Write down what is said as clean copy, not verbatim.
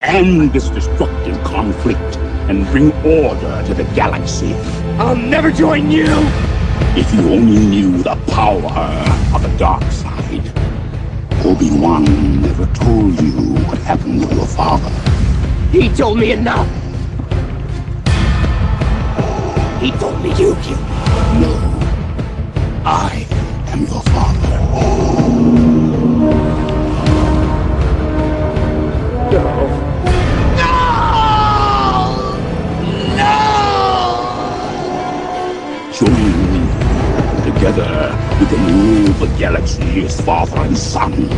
end this destructive conflict and bring order to the galaxy. I'll never join you! If you only knew the power of the dark side. Obi-Wan never told you what happened to your father. He told me enough! He told me you killed him. No. I am your father. No. Join me. Together, we can rule the galaxy as father and son.